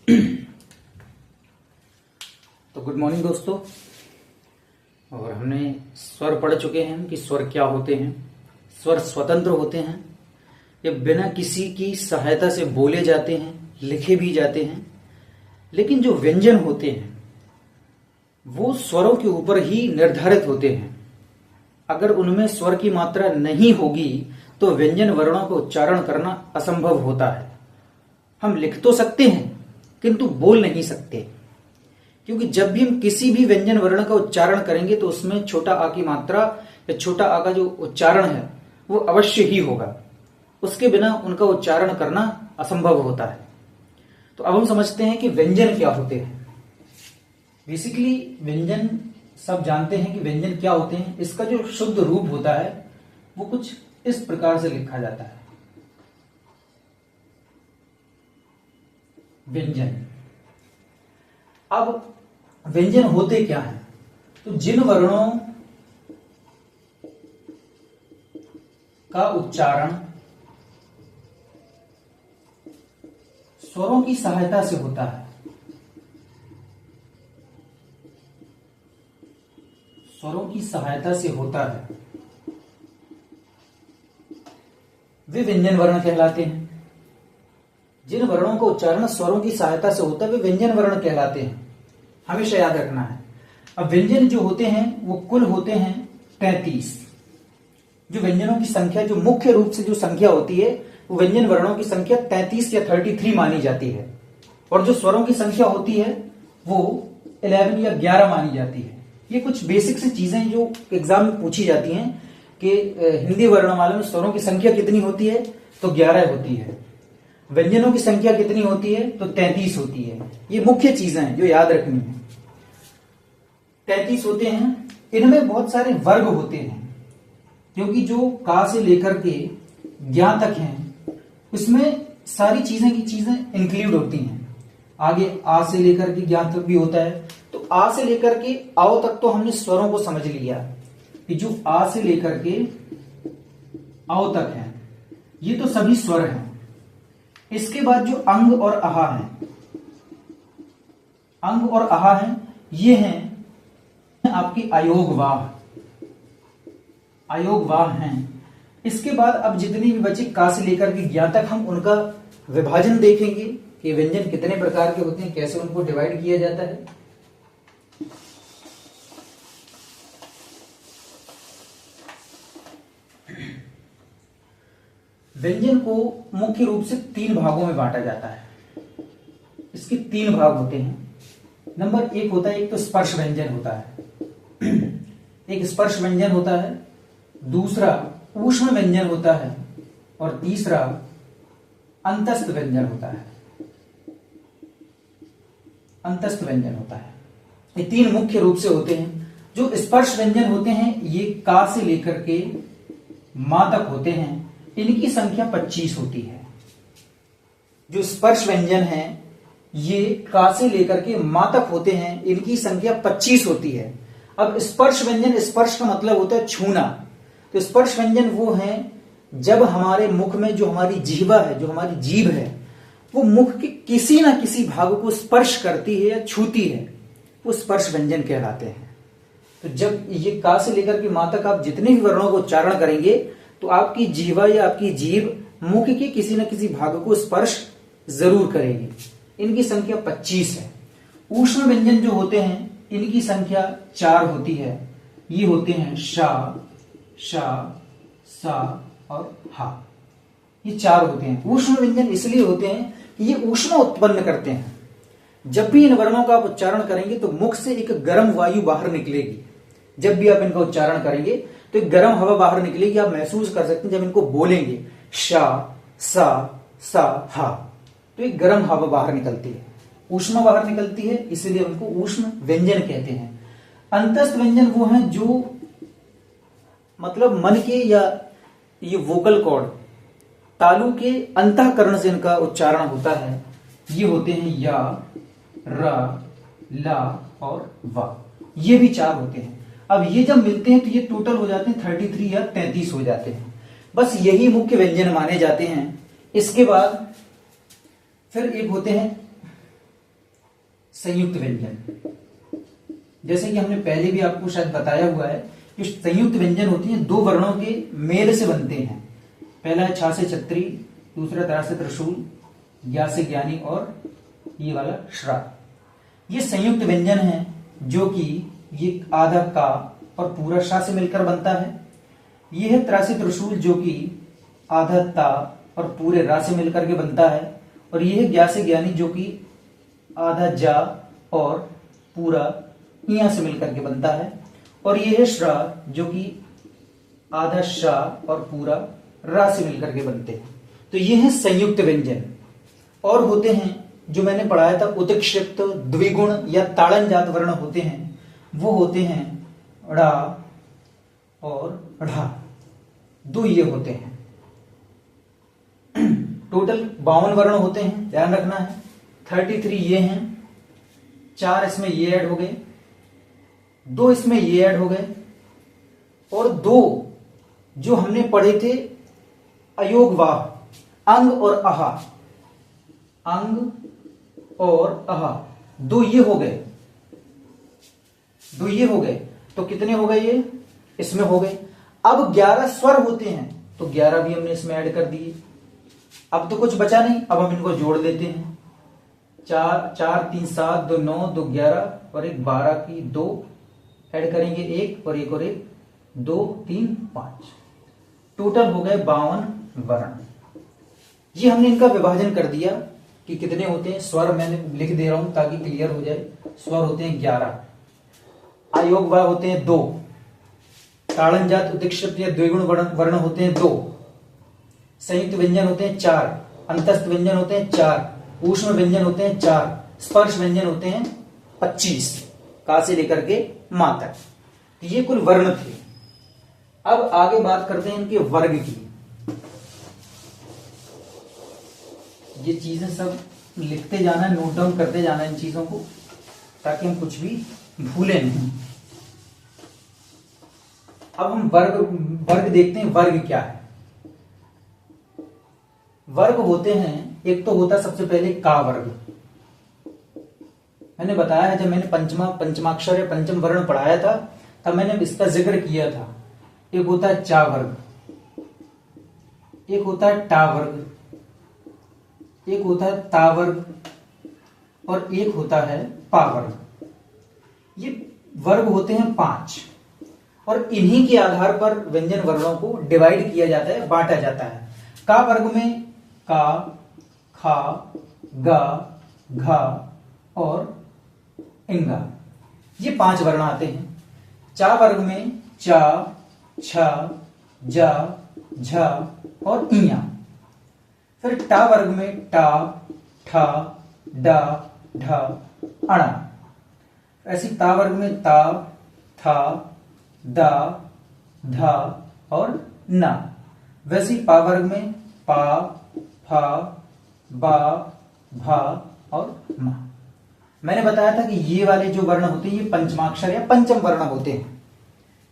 तो good morning दोस्तों। और हमने स्वर पढ़ चुके हैं कि स्वर क्या होते हैं। स्वर स्वतंत्र होते हैं, ये बिना किसी की सहायता से बोले जाते हैं, लिखे भी जाते हैं। लेकिन जो व्यंजन होते हैं वो स्वरों के ऊपर ही निर्धारित होते हैं। अगर उनमें स्वर की मात्रा नहीं होगी तो व्यंजन वर्णों का उच्चारण करना असंभव होता है। हम लिख तो सकते हैं किंतु बोल नहीं सकते, क्योंकि जब भी हम किसी भी व्यंजन वर्ण का उच्चारण करेंगे तो उसमें छोटा आ की मात्रा या छोटा आ का जो उच्चारण है वो अवश्य ही होगा। उसके बिना उनका उच्चारण करना असंभव होता है। तो अब हम समझते हैं कि व्यंजन क्या होते हैं। बेसिकली व्यंजन सब जानते हैं कि व्यंजन क्या होते हैं। इसका जो शुद्ध रूप होता है वो कुछ इस प्रकार से लिखा जाता है। व्यंजन। अब व्यंजन होते क्या हैं? तो जिन वर्णों का उच्चारण स्वरों की सहायता से होता है, स्वरों की सहायता से होता है, वे व्यंजन वर्ण कहलाते हैं। जिन वर्णों का उच्चारण स्वरों की सहायता से होता है वे व्यंजन वर्ण कहलाते हैं। हमेशा याद रखना है। अब व्यंजन जो होते हैं वो कुल होते हैं 33। जो व्यंजनों की संख्या, जो मुख्य रूप से जो संख्या होती है वो व्यंजन वर्णों की संख्या 33 या 33 मानी जाती है। और जो स्वरों की संख्या होती है वो 11 या 11 मानी जाती है। ये कुछ बेसिक सी चीजें जो एग्जाम में पूछी जाती हैं कि हिंदी वर्णमाला में स्वरों की संख्या कितनी होती है, तो 11 होती है। व्यंजनों की संख्या कितनी होती है, तो 33 होती है। ये मुख्य चीजें हैं जो याद रखनी है। 33 होते हैं। इनमें बहुत सारे वर्ग होते हैं, क्योंकि जो का से लेकर के ज्ञा तक हैं उसमें सारी चीजें की चीजें इंक्लूड होती हैं। आगे आ से लेकर के ज्ञा तक भी होता है। तो आ से लेकर के आओ तक तो हमने स्वरों को समझ लिया कि जो आ से लेकर के आओ तक है ये तो सभी स्वर हैं। इसके बाद जो अंग और आहा है, अंग और आहा है, ये हैं आपकी अयोगवाह, अयोगवाह हैं। इसके बाद अब जितनी भी बचे का से लेकर के ज्ञा तक, हम उनका विभाजन देखेंगे कि व्यंजन कितने प्रकार के होते हैं, कैसे उनको डिवाइड किया जाता है। व्यंजन को मुख्य रूप से 3 भागों में बांटा जाता है। इसके 3 भाग होते हैं। नंबर 1 होता है, एक तो स्पर्श व्यंजन होता है, एक स्पर्श व्यंजन होता है। दूसरा ऊष्म व्यंजन होता है और तीसरा अंतस्थ व्यंजन होता है। अंतस्थ व्यंजन होता है। ये 3 मुख्य रूप से होते हैं। जो स्पर्श व्यंजन होते हैं ये का से लेकर के मा तक होते हैं। इनकी संख्या 25 होती है। जो स्पर्श व्यंजन है ये का से लेकर के मा तक होते हैं, इनकी संख्या 25 होती है। अब स्पर्श व्यंजन, स्पर्श का मतलब होता है छूना। तो स्पर्श व्यंजन वो हैं जब हमारे मुख में जो हमारी जिह्वा है, जो हमारी जीभ है, वो मुख के किसी ना किसी भाग को स्पर्श करती है या छूती है, वो स्पर्श व्यंजन कहलाते हैं। तो जब ये का से लेकर के मा तक आप जितने भी वर्णों को उच्चारण करेंगे तो आपकी जिह्वा या आपकी जीभ मुख के किसी न किसी भाग को स्पर्श जरूर करेगी। इनकी संख्या 25 है। ऊष्म व्यंजन जो होते हैं इनकी संख्या 4 होती है। ये होते हैं शा, शा, सा और हा। ये 4 होते हैं। ऊष्म व्यंजन इसलिए होते हैं कि ये ऊष्मा उत्पन्न करते हैं। जब भी इन वर्णों का आप उच्चारण करेंगे तो मुख से एक गर्म वायु बाहर निकलेगी। जब भी आप इनका उच्चारण करेंगे तो एक गर्म हवा बाहर निकलेगी। आप महसूस कर सकते हैं जब इनको बोलेंगे शा, सा, सा, हा, तो एक गर्म हवा बाहर निकलती है, ऊष्मा बाहर निकलती है, इसलिए उनको ऊष्म व्यंजन कहते हैं। अंतस्थ व्यंजन वो हैं जो मतलब मन के या ये वोकल कॉर्ड, तालु के अंतःकरण से इनका उच्चारण होता है। ये होते हैं या, रा, ला और वा। ये भी 4 होते हैं। अब ये जब मिलते हैं तो ये टोटल हो जाते हैं 33 या 33 हो जाते हैं। बस यही मुख्य व्यंजन माने जाते हैं। इसके बाद फिर एक होते हैं संयुक्त व्यंजन। जैसे कि हमने पहले भी आपको शायद बताया हुआ है कि संयुक्त व्यंजन होती हैं दो वर्णों के मेल से बनते हैं। पहला है छा से छतरी, दूसरा तरा से त्रिशूल, ज्ञा से ज्ञानी और ये वाला श्रा। ये संयुक्त व्यंजन है जो कि ये आधा का और पूरा शा से मिलकर बनता है। ये है त्रा से त्रिशूल जो कि आधा ता और पूरे रा से मिलकर के बनता है। और ये है ज्ञा से ज्ञानी जो कि आधा जा और पूरा इया से मिलकर के बनता है। और ये है श्रा जो कि आधा शा और पूरा रा से मिलकर के बनते हैं। तो ये है संयुक्त व्यंजन। और होते हैं जो मैंने पढ़ाया था उत्क्षिप्त, द्विगुण या ताड़नजात वर्ण होते हैं, वो होते हैं ड़ा और ढ़ा, दो ये होते हैं। टोटल 52 वर्ण होते हैं, ध्यान रखना है। 33 ये हैं, 4 इसमें ये ऐड हो गए, 2 इसमें ये ऐड हो गए और 2 जो हमने पढ़े थे अयोगवाह, अंग और अहा, अंग और अहा, 2 ये हो गए, 2 ये हो गए। तो कितने हो गए ये इसमें हो गए। अब 11 स्वर होते हैं तो 11 भी हमने इसमें ऐड कर दिए। अब तो कुछ बचा नहीं, अब हम इनको जोड़ देते हैं। 4 4 3 7 2 9 2 11 और एक 12 की 2 ऐड करेंगे, एक और एक और एक, 2 3 5, टोटल हो गए 52 वर्ण। ये हमने इनका विभाजन कर दिया कि कितने होते हैं। स्वर मैंने लिख दे रहा हूं ताकि क्लियर हो जाए। स्वर होते हैं 11, अयोगवाह होते हैं 2, ताड़नजात उत्क्षिप्त या द्विगुण वर्ण होते हैं 2, संयुक्त व्यंजन होते हैं 4, अंतस्थ व्यंजन होते हैं 4, ऊष्म व्यंजन होते हैं 4, स्पर्श व्यंजन होते हैं 25, का से लेकर के मा तक। ये कुल वर्ण थे। अब आगे बात करते हैं इनके वर्ग की। ये चीजें सब लिखते जाना, नोट डाउन करते जाना इन चीजों को, ताकि हम कुछ भी भूलें नहीं। अब हम वर्ग देखते हैं। वर्ग क्या है? वर्ग होते हैं, एक तो होता सबसे पहले का वर्ग। मैंने बताया है, जब मैंने पंचमाक्षर या पंचम वर्ण पढ़ाया था तब मैंने इसका जिक्र किया था। एक होता है चा वर्ग, एक होता है टा वर्ग, एक होता है ता वर्ग और एक होता है पा वर्ग। ये वर्ग होते हैं 5 और इन्हीं के आधार पर व्यंजन वर्णों को डिवाइड किया जाता है, बांटा जाता है। का वर्ग में का, खा, गा, घा और इंगा, ये 5 वर्ण आते हैं। चा वर्ग में चा, छा, जा, झा और इया। फिर टा वर्ग में टा, ठा, डा, ढा, अणा। ऐसी ता वर्ग में ता, था, दा, धा और ना। वैसी पा वर्ग में पा, फा, बा, भा और मा। मैंने बताया था कि ये वाले जो वर्ण होते हैं ये पंचमाक्षर या पंचम वर्ण होते हैं।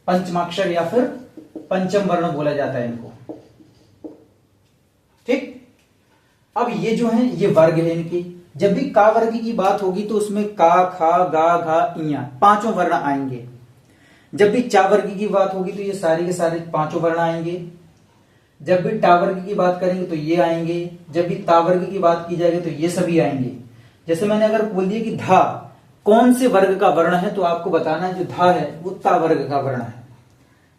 पंचमाक्षर या फिर पंचम वर्ण बोला जाता है इनको। ठीक। अब ये जो है ये वर्ग है इनके। जब भी का वर्ग की बात होगी तो उसमें का, खा, गा, घा, इया 5 वर्ण आएंगे। जब भी चा वर्ग की बात होगी तो ये सारे के सारे 5 वर्ण आएंगे। जब भी टा वर्ग की बात करेंगे तो ये आएंगे। जब भी ता वर्ग की बात की जाएगी तो ये सभी आएंगे। जैसे मैंने अगर बोल दिया कि धा कौन से वर्ग का वर्ण है तो आपको बताना है जो धा है वो ता वर्ग का वर्ण है।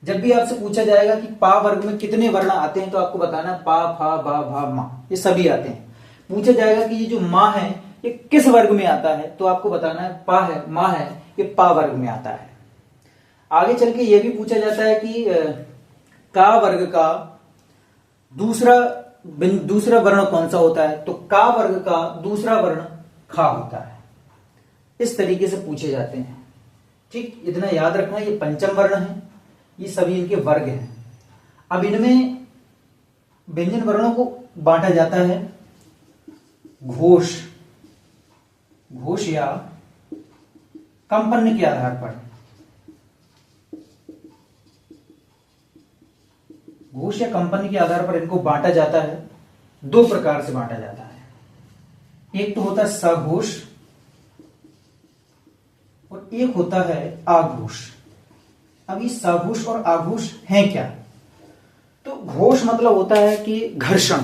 जब भी आपसे पूछा जाएगा कि पा वर्ग में कितने वर्ण आते हैं तो आपको बताना है पा, फा, बा, भा, मा, ये सभी आते हैं। पूछा जाएगा कि ये जो माँ है ये किस वर्ग में आता है तो आपको बताना है पा है, माँ है, ये पा वर्ग में आता है। आगे चल के ये भी पूछा जाता है कि का वर्ग का दूसरा वर्ण कौन सा होता है तो का वर्ग का दूसरा वर्ण खा होता है। इस तरीके से पूछे जाते हैं। ठीक, इतना याद रखना, ये पंचम वर्ण है, ये सभी इनके वर्ग हैं। अब इनमें व्यंजन वर्णों को बांटा जाता है घोष, घोष या कंपन के आधार पर। घोष या कंपन के आधार पर इनको बांटा जाता है। 2 प्रकार से बांटा जाता है। एक तो होता है सघोष एक होता है आघोष। अब ये सघोष और आघोष है क्या? तो घोष मतलब होता है कि घर्षण,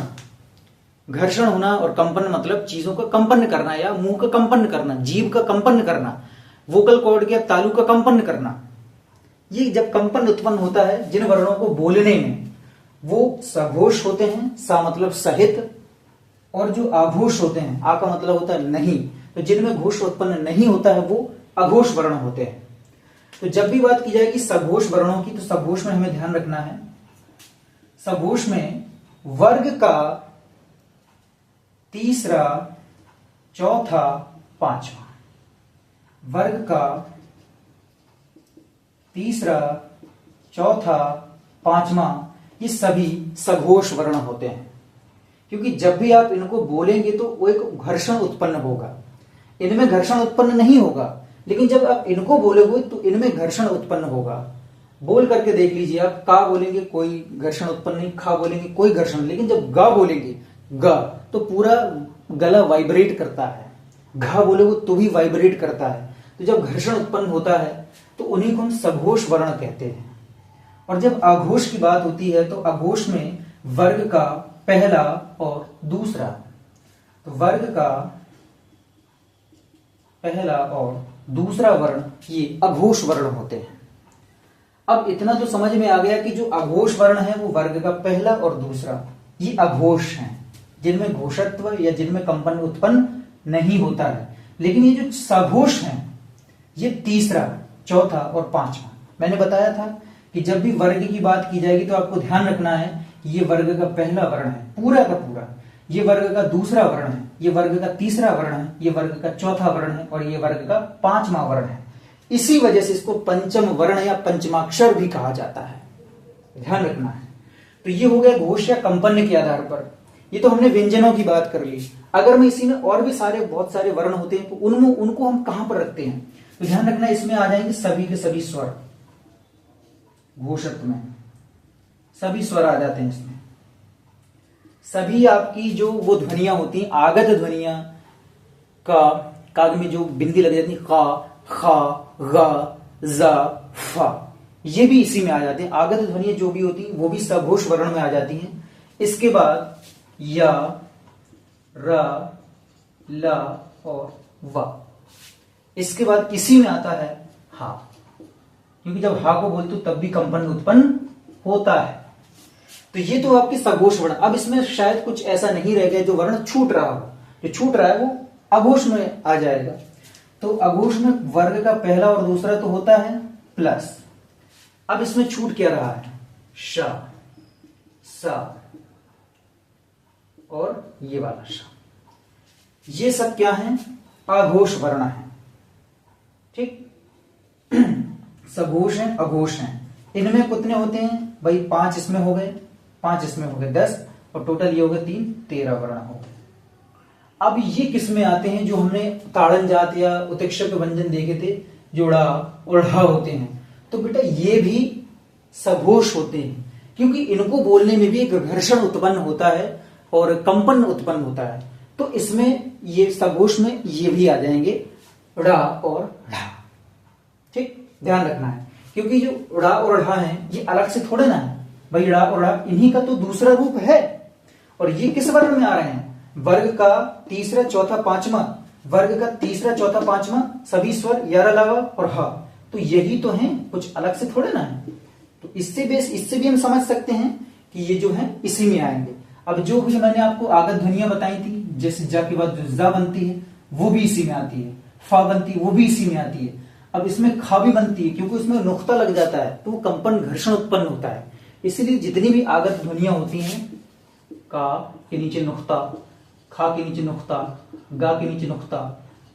घर्षण होना, और कंपन मतलब चीजों का कंपन करना या मुंह का कंपन करना, जीभ का कंपन करना, वोकल कॉर्ड या तालु का कंपन करना। ये जब कंपन उत्पन्न होता है जिन वर्णों को बोलने में, वो सघोष होते हैं। सा मतलब सहित, और जो आघोष होते हैं, आ का मतलब होता है नहीं, तो जिनमें घोष उत्पन्न नहीं होता है वो अघोष वर्ण होते हैं। तो जब भी बात की जाएगी सघोष वर्णों की, तो सघोष में हमें ध्यान रखना है, सघोष में वर्ग का तीसरा, चौथा, पांचवा, वर्ग का तीसरा, चौथा, पांचवा, ये सभी सघोष वर्ण होते हैं। क्योंकि जब भी आप इनको बोलेंगे तो वो एक घर्षण उत्पन्न होगा। इनमें घर्षण उत्पन्न नहीं होगा, लेकिन जब आप इनको बोलोगे तो इनमें घर्षण उत्पन्न होगा। बोल करके देख लीजिए, आप का बोलेंगे कोई घर्षण उत्पन्न नहीं, खा बोलेंगे कोई घर्षण, लेकिन जब गा बोलेंगे, गा, तो पूरा गला वाइब्रेट करता है, घा बोलोगे तो भी वाइब्रेट करता है। तो जब घर्षण उत्पन्न होता है तो उन्हीं को हम सघोष वर्ण कहते हैं। और जब आघोष की बात होती है तो आघोष में वर्ग का पहला और दूसरा, तो वर्ग का पहला और दूसरा वर्ण ये अघोष वर्ण होते हैं। अब इतना तो समझ में आ गया कि जो अघोष वर्ण है वो वर्ग का पहला और दूसरा ये अघोष हैं, जिनमें घोषत्व या जिनमें कंपन उत्पन्न नहीं होता है। लेकिन ये जो सघोष हैं ये तीसरा, चौथा और पांचवा। मैंने बताया था कि जब भी वर्ग की बात की जाएगी तो आपको ध्यान रखना है कि ये वर्ग का पहला वर्ण है पूरा का पूरा, ये वर्ग का दूसरा वर्ण है, ये वर्ग का तीसरा वर्ण है, ये वर्ग का चौथा वर्ण है और ये वर्ग का पांचवा वर्ण है। इसी वजह से इसको पंचम वर्ण या पंचमाक्षर भी कहा जाता है, ध्यान रखना है। तो ये हो गया घोष या कंपन के आधार पर। ये तो हमने व्यंजनों की बात कर ली। अगर मैं इसी में और भी बहुत सारे वर्ण होते हैं तो उनको हम कहां पर रखते हैं? तो ध्यान रखना, इसमें आ जाएंगे सभी के सभी स्वर। घोषत्व में सभी स्वर आ जाते हैं। इसमें सभी आपकी जो वो ध्वनियां होती हैं, आगत ध्वनियां, का में जो बिंदी लग जाती है, का, खा, गा, जा, फा, ये भी इसी में आ जाते हैं। आगत ध्वनियां जो भी होती हैं वो भी सघोष वर्ण में आ जाती हैं। इसके बाद या, रा, ला और वा। इसके बाद इसी में आता है हा, क्योंकि जब हा को बोलते हो तब भी कंपन उत्पन्न होता है। तो ये तो आपके सघोष वर्ण। अब इसमें शायद कुछ ऐसा नहीं रह गया जो वर्ण छूट रहा हो, जो छूट रहा है वो अघोष में आ जाएगा। तो अघोष में वर्ग का पहला और दूसरा तो होता है प्लस। अब इसमें छूट क्या रहा है? श, सा और ये वाला श। ये सब क्या है? अघोष वर्ण है। ठीक, सघोष हैं, अघोष हैं। इनमें कितने होते हैं भाई? 5 इसमें हो गए, 5 इसमें हो गए 10, और टोटल ये हो गए 3, 13 वर्ण हो गए। अब ये किस में आते हैं? जो हमने ताड़न जात या उत्क्षेप व्यंजन देखे थे, जोड़ा और ढ़ा होते हैं। तो बेटा ये भी सघोष होते हैं, क्योंकि इनको बोलने में भी एक घर्षण उत्पन्न होता है और कंपन उत्पन्न होता है। तो इसमें ये सघोष में ये भी आ जाएंगे, ड़ा और ढा। ठीक, ध्यान रखना है, क्योंकि जो ड़ा और ढा है ये अलग से थोड़े ना है भाई। ड़ा और ढा इन्हीं का तो दूसरा रूप है। और ये किस वर्ण में आ रहे हैं? वर्ग का तीसरा, चौथा, पांचवा, वर्ग का तीसरा, चौथा, पांचवा, सभी स्वर यारा, लावा और हा। तो यही तो है, कुछ अलग से थोड़े ना है। तो इससे भी हम समझ सकते हैं कि ये जो है इसी में आएंगे। अब जो भी मैंने आपको आगत ध्वनियां बताई थी, जैसे जा के बाद जो जा बनती है वो भी इसी में आती है, फा बनती है वो भी इसी में आती है। अब इसमें खा भी बनती है, क्योंकि उसमें नुक्ता लग जाता है तो वो कंपन घर्षण उत्पन्न होता है। इसलिए जितनी भी आगत ध्वनियां होती हैं, का के नीचे नुक्ता, खा के नीचे नुक्ता, गा के नीचे नुक्ता,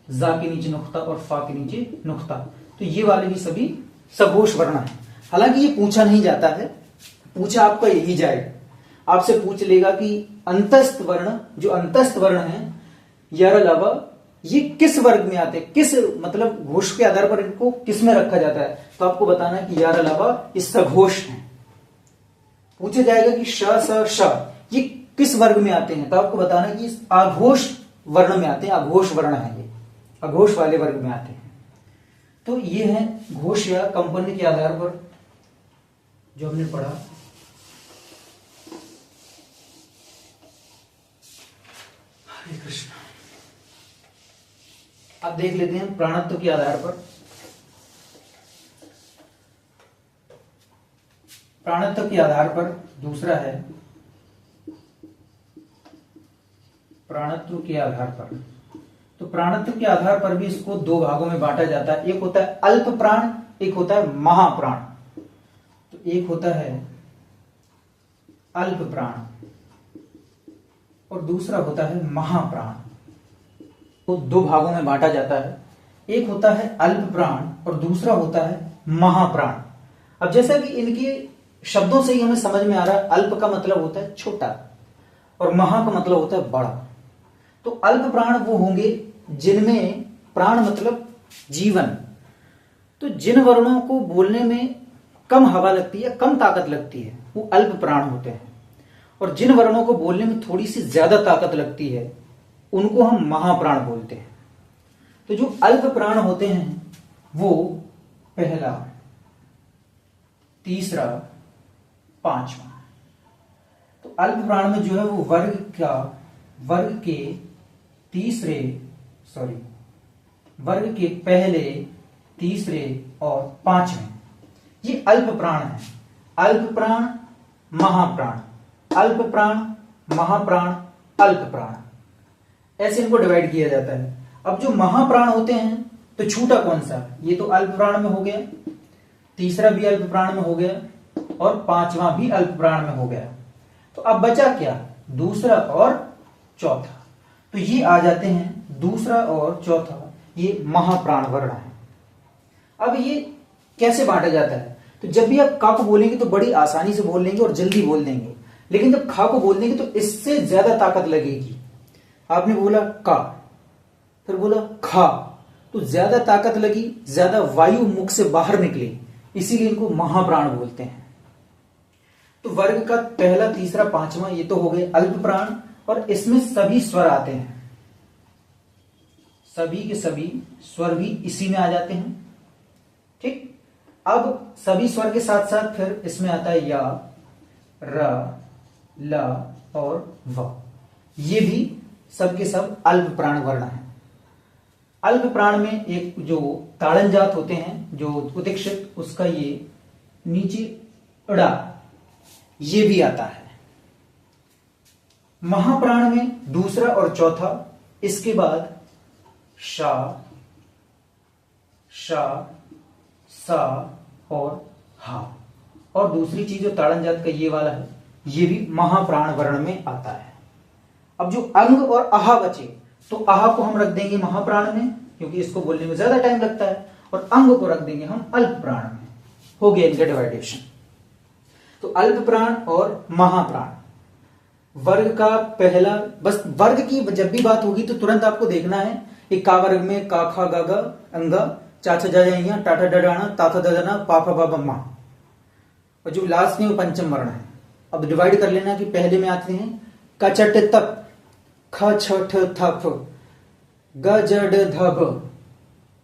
जा के नीचे नुक्ता और फा के नीचे नुक्ता, तो ये वाले भी सभी सघोष वर्ण है। हालांकि ये पूछा नहीं जाता है, पूछा आपका यही जाएगा, आपसे पूछ लेगा कि अंतस्थ वर्ण, जो अंतस्थ वर्ण है यार अलावा, ये किस वर्ग में आते हैं, किस मतलब घोष के आधार पर इनको किस में रखा जाता है। तो आपको बताना है कि यार अलावा ये सघोष है। पूछा जाएगा कि श, स, श ये किस वर्ग में आते हैं, तो आपको बताना है कि आघोष वर्ण में आते हैं, आघोष वर्ण है ये, आघोष वाले वर्ग में आते हैं। तो ये है घोष या कंपनी के आधार पर जो हमने पढ़ा। हरे कृष्ण। अब देख लेते हैं प्राणत्व के आधार पर। प्राणत्व के आधार पर दूसरा है प्राणत्व के आधार पर। तो प्राणत्व के आधार पर भी इसको दो भागों में बांटा जाता है। एक होता है अल्प प्राण, एक होता है महाप्राण। तो एक होता है अल्प प्राण और दूसरा होता है महाप्राण। तो दो भागों में बांटा जाता है। एक होता है अल्प प्राण और दूसरा होता है महाप्राण। अब जैसा कि इनके शब्दों से ही हमें समझ में आ रहा है, अल्प का मतलब होता है छोटा और महा का मतलब होता है बड़ा। तो अल्प प्राण वो होंगे जिनमें प्राण मतलब जीवन, तो जिन वर्णों को बोलने में कम हवा लगती है, कम ताकत लगती है, वो अल्प प्राण होते हैं। और जिन वर्णों को बोलने में थोड़ी सी ज्यादा ताकत लगती है, उनको हम महाप्राण बोलते हैं। तो जो अल्प प्राण होते हैं वो पहला, तीसरा, पांचवा। तो अल्प प्राण में जो है वो वर्ग के पहले, तीसरे और पांचवें, ये अल्प प्राण है। अल्प प्राण, महाप्राण, अल्प प्राण, महाप्राण, अल्प प्राण, ऐसे इनको डिवाइड किया जाता है। अब जो महाप्राण होते हैं तो छूटा कौन सा, ये तो अल्प प्राण में हो गया, तीसरा भी अल्प प्राण में हो गया और पांचवा भी अल्प प्राण में हो गया। तो अब बचा क्या, दूसरा और चौथा। तो ये आ जाते हैं दूसरा और चौथा, ये महाप्राण वर्ण है। अब ये कैसे बांटा जाता है, तो जब भी आप का को बोलेंगे तो बड़ी आसानी से बोल लेंगे और जल्दी बोल देंगे, लेकिन जब खा को बोल देंगे तो इससे ज्यादा ताकत लगेगी। आपने बोला का, फिर बोला खा, तो ज्यादा ताकत लगी, ज्यादा वायु मुख से बाहर निकली, इसीलिए इनको महाप्राण बोलते हैं। तो वर्ग का पहला, तीसरा, पांचवा ये तो हो गए अल्प प्राण, और इसमें सभी स्वर आते हैं, सभी के सभी स्वर भी इसी में आ जाते हैं। ठीक, अब सभी स्वर के साथ साथ फिर इसमें आता है या, र, ल और व, ये भी सबके सब अल्प प्राण वर्ण है। अल्प प्राण में एक जो ताड़न जात होते हैं, जो उत्कृष्ट, उसका ये नीचे अड़ा, ये भी आता है। महाप्राण में दूसरा और चौथा, इसके बाद शा, शा, सा और हा, और दूसरी चीज जो ताड़न जात का ये वाला है, ये भी महाप्राण वर्ण में आता है। अब जो अंग और आहा बचे, तो आहा को हम रख देंगे महाप्राण में, क्योंकि इसको बोलने में ज्यादा टाइम लगता है, और अंग को रख देंगे हम अल्प प्राण में। हो गया इनका डिवाइडेशन। तो अल्प प्राण और महाप्राण, वर्ग का पहला, बस वर्ग की जब भी बात होगी तो तुरंत आपको देखना है, एक का वर्ग में का, खा, गा, गा, अंगा, चाचा, जाजा, टाटा, डडाना, ताथा, ददना, पापा, बाबा, मां, और जो लास्ट में वो पंचम वर्ण है। अब डिवाइड कर लेना कि पहले में आते हैं कचट तप, ख छठ थप, गजड धब,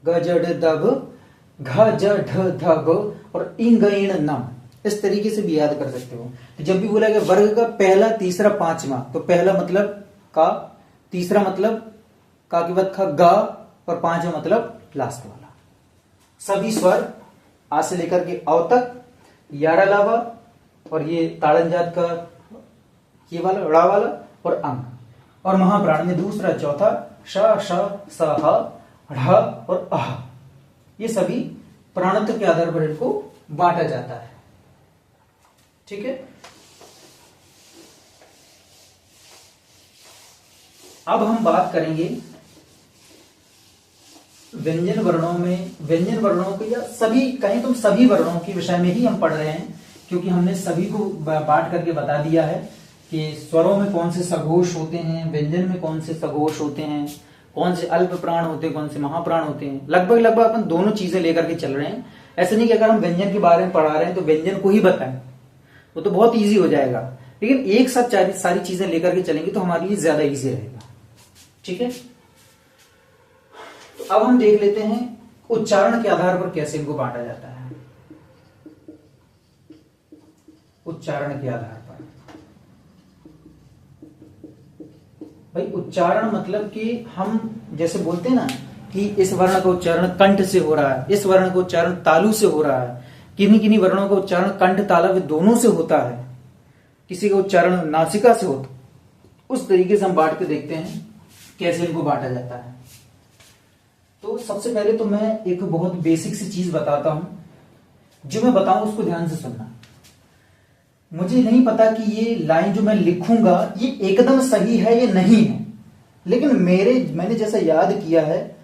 गजड दब, घजढ धब और इंगण नम। इस तरीके से भी याद कर सकते हो। तो जब भी बोला गया वर्ग का पहला, तीसरा, पांचवा, तो पहला मतलब का, तीसरा मतलब का के बाद खा, गा, और पांचवा मतलब लास्ट वाला। सभी स्वर आ से लेकर के अव तक, यार अलावा, और ये ताड़न जात का ये वाला, ड़ा वाला और अंग। और महाप्राण में दूसरा, चौथा, श, श, स, ह, ढ और अह, ये सभी प्राणत्व के आधार पर इनको बांटा जाता है। ठीक है, अब हम बात करेंगे व्यंजन वर्णों में, व्यंजन वर्णों के, या सभी कहें तो सभी वर्णों के विषय में ही हम पढ़ रहे हैं, क्योंकि हमने सभी को बांट करके बता दिया है कि स्वरों में कौन से सघोष होते हैं, व्यंजन में कौन से सघोष होते हैं, कौन से अल्प प्राण होते हैं, कौन से महाप्राण होते हैं। लगभग अपन दोनों चीजें लेकर के चल रहे हैं। ऐसे नहीं कि अगर हम व्यंजन के बारे में पढ़ा रहे हैं तो व्यंजन को ही बताएं, वो तो बहुत इजी हो जाएगा, लेकिन एक साथ सारी चीजें लेकर के चलेंगे तो हमारे लिए ज्यादा इजी रहेगा। ठीक है, तो अब हम देख लेते हैं उच्चारण के आधार पर कैसे इनको बांटा जाता है? उच्चारण के आधार पर भाई, उच्चारण मतलब कि हम जैसे बोलते हैं ना कि इस वर्ण का उच्चारण कंठ से हो रहा है, इस वर्ण का उच्चारण तालु से हो रहा है, किन्हीं किन्हीं वर्णों का उच्चारण कंठ तालव्य दोनों से होता है, किसी का उच्चारण नासिका से होता, उस तरीके से हम बांट के देखते हैं कैसे इनको बांटा जाता है। तो सबसे पहले तो मैं एक बहुत बेसिक सी चीज बताता हूं, जो मैं बताऊं उसको ध्यान से सुनना। मुझे नहीं पता कि ये लाइन जो मैं लिखूंगा ये एकदम सही है या नहीं है, लेकिन मैंने जैसा याद किया है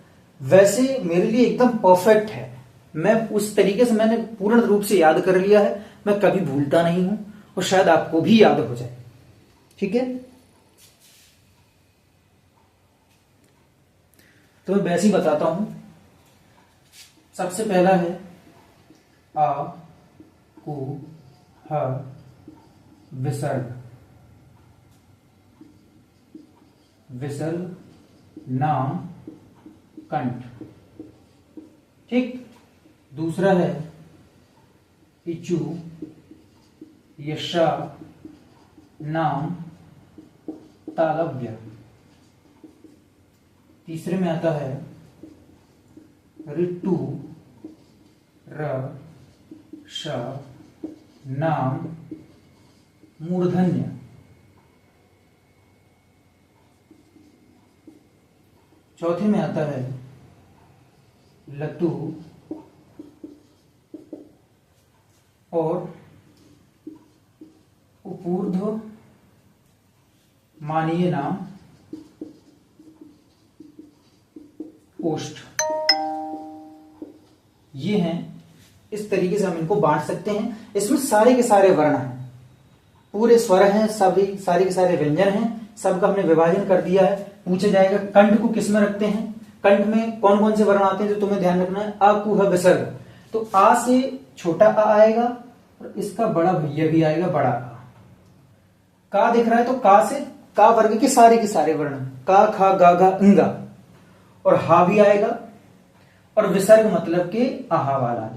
वैसे मेरे लिए एकदम परफेक्ट है। मैं उस तरीके से मैंने पूर्ण रूप से याद कर लिया है, मैं कभी भूलता नहीं हूं और शायद आपको भी याद हो जाए। ठीक है, तो मैं वैसे ही बताता हूं। सबसे पहला है आ उ ह विसर्ग, विसर्ग नाम कंठ। ठीक, दूसरा है इचु यशा नाम तालव्य। तीसरे में आता है ऋतु र श नाम मूर्धन्य। चौथे में आता है लतु और उपूर्ध्व मानीय नाम ओष्ठ। ये हैं, इस तरीके से हम इनको बांट सकते हैं। इसमें सारे के सारे वर्ण हैं, पूरे स्वर हैं, सभी सारे के सारे व्यंजन हैं, सबका हमने विभाजन कर दिया है। पूछा जाएगा कंठ को किस में रखते हैं, कंठ में कौन कौन से वर्ण आते हैं जो तुम्हें ध्यान रखना है। आ कु ह विसर्ग, तो आ से छोटा आ आएगा और इसका बड़ा भैया भी आएगा, बड़ा आ। का दिख रहा है तो का से का वर्ग के सारे वर्ण, का खा गा घा इंगा, और हा भी आएगा। और विसर्ग मतलब के आहा वाला,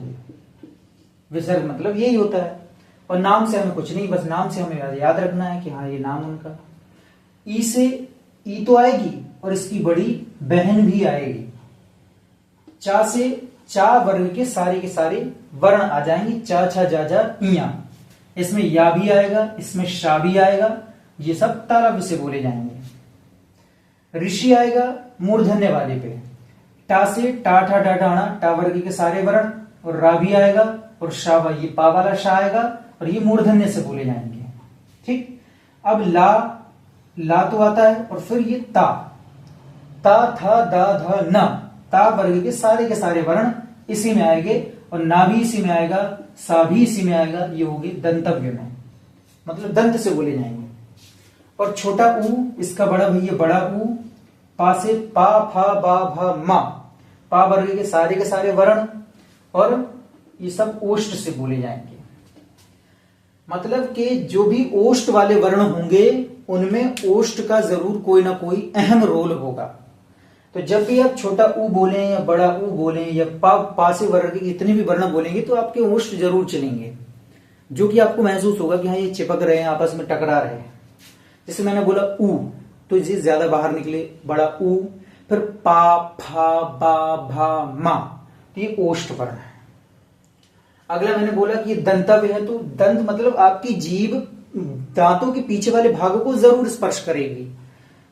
विसर्ग मतलब यही होता है। और नाम से हमें कुछ नहीं, बस नाम से हमें याद रखना है कि हाँ ये नाम उनका। ई से ई तो आएगी और इसकी बड़ी बहन भी आएगी। चा से चा वर्ग के सारे वर्ण आ जाएंगे, चा छा जा जा इया। इसमें या भी आएगा, इसमें शा भी आएगा, ये सब तालव्य से बोले जाएंगे। ऋषि आएगा मूर्धन्य वाले पे, टा से टा ठा डा डाना, टा वर्ग के सारे वर्ण, और रा भी आएगा, और शा ये पा वाला शा आएगा, और ये मूर्धन्य से बोले जाएंगे। ठीक, अब ला तो आता है, और फिर ये ता था दा धा न, ता वर्ग के सारे वर्ण इसी में आएंगे, और ना भी इसी में आएगा, सा भी इसी में आएगा। ये होगी दंतव्य में, मतलब दंत से बोले जाएंगे। और छोटा ऊ, इसका बड़ा भैया बड़ा ऊ। पा से पा फा बा भा मा, पा वर्ग के सारे वर्ण, और ये सब ओष्ठ से बोले जाएंगे। मतलब कि जो भी ओष्ठ वाले वर्ण होंगे उनमें ओष्ठ का जरूर कोई ना कोई अहम रोल होगा। तो जब भी आप छोटा ऊ बोलें या बड़ा ऊ बोलें या पा से वर्ग के इतने भी वर्ण बोलेंगे तो आपके ओष्ठ जरूर चलेंगे, जो कि आपको महसूस होगा कि हाँ ये चिपक रहे हैं, आपस में टकरा रहे हैं। जैसे मैंने बोला ऊ, तो ये ज्यादा बाहर निकले, बड़ा ऊ। फिर पा फा बा भा मा, तो ये ओष्ठ वर्ण है। अगला मैंने बोला कि दंतव्य है, तो दंत मतलब आपकी जीभ दांतों के पीछे वाले भागों को जरूर स्पर्श करेगी।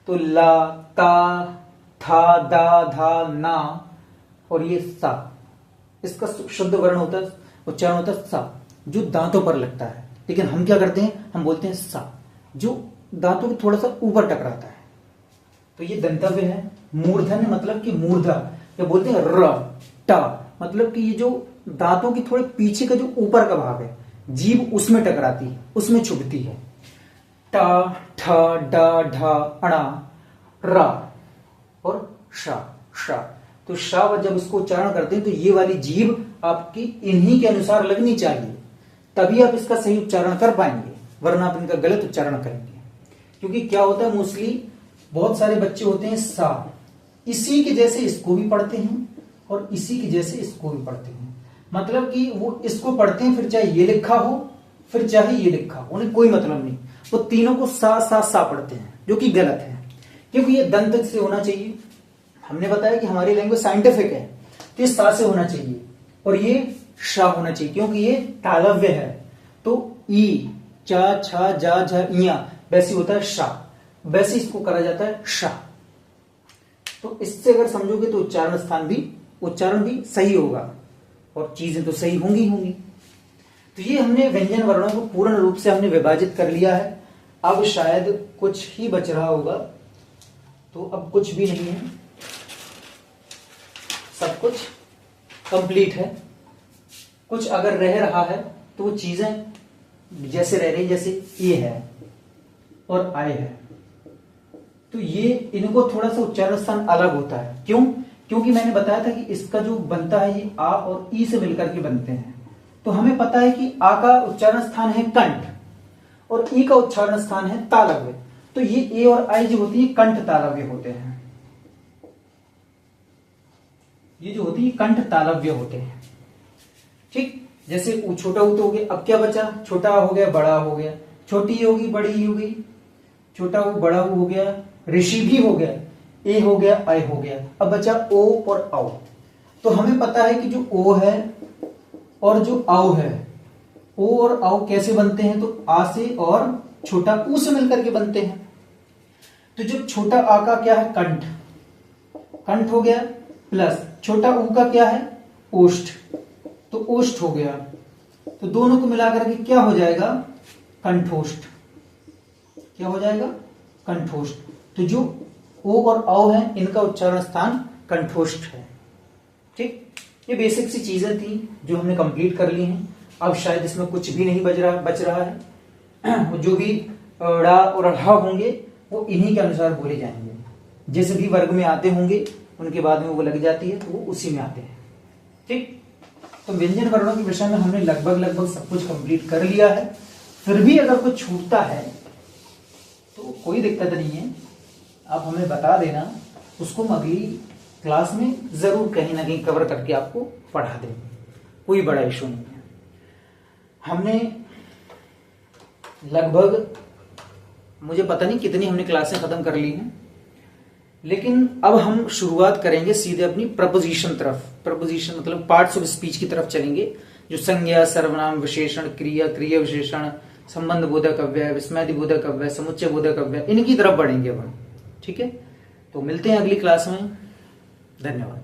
तो ला ता था दा धा ना, और ये सा, इसका शुद्ध वर्ण होता है, उच्चारण होता है सा, जो दांतों पर लगता है। लेकिन हम क्या करते हैं, हम बोलते हैं सा, जो दांतों के थोड़ा सा ऊपर टकराता है। तो ये दंतव्य है। मूर्धन्य मतलब कि मूर्धा, या बोलते हैं र टा, मतलब कि ये जो दांतों के थोड़े पीछे का जो ऊपर का भाग है, जीभ उसमें टकराती है, उसमें चुभती है। टा ठा डा ढा अणा रा और शा शा। तो शा जब इसको उच्चारण करते हैं तो ये वाली जीभ आपकी इन्हीं के अनुसार लगनी चाहिए, तभी आप इसका सही उच्चारण कर पाएंगे, वरना आप इनका गलत उच्चारण करेंगे। क्योंकि क्या होता है, मोस्टली बहुत सारे बच्चे होते हैं सा, इसी के जैसे इसको भी पढ़ते हैं और इसी की जैसे इसको भी पढ़ते हैं। मतलब कि वो इसको पढ़ते हैं फिर चाहे ये लिखा हो फिर चाहे ये लिखा हो, उन्हें कोई मतलब नहीं, वो तीनों को सा सा सा पढ़ते हैं, जो कि गलत है, क्योंकि ये दंत से होना चाहिए। हमने बताया कि हमारी लैंग्वेज साइंटिफिक है, तो ये सा से होना चाहिए और ये शा होना चाहिए, क्योंकि ये तालव्य है। तो ई चा छा जा झा इया वैसे होता है शा, वैसे इसको करा जाता है शा। तो इससे अगर समझोगे तो उच्चारण भी सही होगा और चीजें तो सही होंगी होंगी। तो ये हमने व्यंजन वर्णों को पूर्ण रूप से हमने विभाजित कर लिया है। अब शायद कुछ ही बच रहा होगा, तो अब कुछ भी नहीं है, सब कुछ कंप्लीट है। कुछ अगर रह रहा है तो वो चीजें जैसे रह रही, जैसे ये है और आए है, तो ये इनको थोड़ा सा उच्चारण स्थान अलग होता है। क्यों? क्योंकि मैंने बताया था कि इसका जो बनता है ये आ और ई से मिलकर के बनते हैं। तो हमें पता है कि आ का उच्चारण स्थान है कंठ और ई का उच्चारण स्थान है तालव्य। तो ये ए और आई जो होती है कंठ तालव्य होते हैं, ये जो होती है कंठ तालव्य होते हैं। ठीक, जैसे छोटा ऊ तो हो गया, अब क्या बचा? छोटा हो गया, बड़ा हो गया, छोटी होगी बड़ी होगी, छोटा ऊ बड़ा ऊ हो गया, ऋषि भी हो गया, ए हो गया, आई हो गया। अब बचा ओ और औ। तो हमें पता है कि जो ओ है और जो औ है, ओ और औ कैसे बनते हैं? तो आ से और छोटा ऊ से मिलकर के बनते हैं। तो जो छोटा आ का क्या है? कंठ, कंठ हो गया, प्लस छोटा ऊ का क्या है? ओष्ठ, तो ओष्ठ हो गया। तो दोनों को मिलाकर के क्या हो जाएगा? कंठोष्ठ। क्या हो जाएगा? कंठोष्ठ। तो जो ओ और औ है इनका उच्चारण स्थान कंठोष्ठ है। ठीक, ये बेसिक सी चीजें थी जो हमने कंप्लीट कर ली हैं। अब शायद इसमें कुछ भी नहीं बच रहा है। जो भी ड़ा और ढ़ होंगे वो इन्हीं के अनुसार बोले जाएंगे, जैसे भी वर्ग में आते होंगे उनके बाद में वो लग जाती है, तो वो उसी में आते हैं। ठीक, तो व्यंजन वर्णों के विषय में हमने लगभग सब कुछ कंप्लीट कर लिया है। फिर भी अगर कुछ छूटता है तो कोई दिक्कत नहीं है, आप हमें बता देना, उसको हम अगली क्लास में जरूर कहीं ना कहीं कवर करके आपको पढ़ा देंगे, कोई बड़ा इशू नहीं है। हमने लगभग, मुझे पता नहीं कितनी हमने क्लासें खत्म कर ली हैं, लेकिन अब हम शुरुआत करेंगे सीधे अपनी प्रपोजिशन तरफ। प्रपोजिशन मतलब पार्ट्स ऑफ स्पीच की तरफ चलेंगे, जो संज्ञा, सर्वनाम, विशेषण, क्रिया, क्रिया विशेषण, संबंध बोधक अव्यय, विस्मय बोधक अव्यय, समुच्चय बोधक अव्यय, इनकी तरफ बढ़ेंगे अब हम। ठीक है, तो मिलते हैं अगली क्लास में। धन्यवाद।